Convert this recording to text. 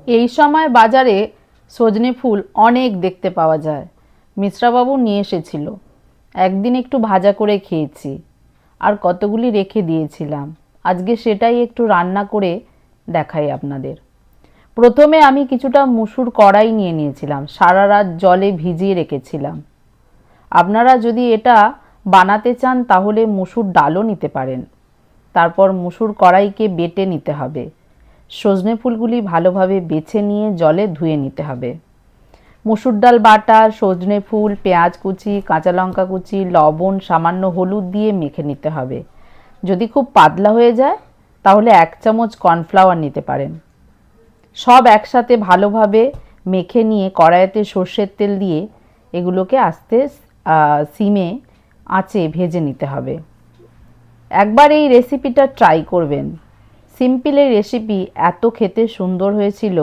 এই সময় বাজারে সজনে ফুল অনেক দেখতে পাওয়া যায়। মিশ্রাবাবু নিয়ে এসেছিল। একদিন একটু ভাজা করে খেয়েছি, আর কতগুলি রেখে দিয়েছিলাম। আজকে সেটাই একটু রান্না করে দেখাই আপনাদের। প্রথমে আমি কিছুটা মুসুর কড়াই নিয়ে নিয়েছিলাম, সারা রাত জলে ভিজিয়ে রেখেছিলাম। আপনারা যদি এটা বানাতে চান তাহলে মুসুর ডালও নিতে পারেন। তারপর মুসুর কড়াইকে বেটে নিতে হবে। সজনে ফুলগুলি ভালোভাবে বেছে নিয়ে জলে ধুয়ে নিতে হবে। মুসুর ডাল বাটা, সজনে ফুল, পেঁয়াজ কুচি, কাঁচা লঙ্কা কুচি, লবণ, সামান্য হলুদ দিয়ে মেখে নিতে হবে। যদি খুব পাতলা হয়ে যায় তাহলে 1 চামচ কর্নফ্লাওয়ার নিতে পারেন। সব একসাথে ভালোভাবে মেখে নিয়ে কড়াইতে সর্ষের তেল দিয়ে এগুলোকে আস্তে সিমে আঁচে ভেজে নিতে হবে। একবার এই রেসিপিটা ট্রাই করবেন। সিম্পল এই রেসিপি এত খেতে সুন্দর হয়েছিল।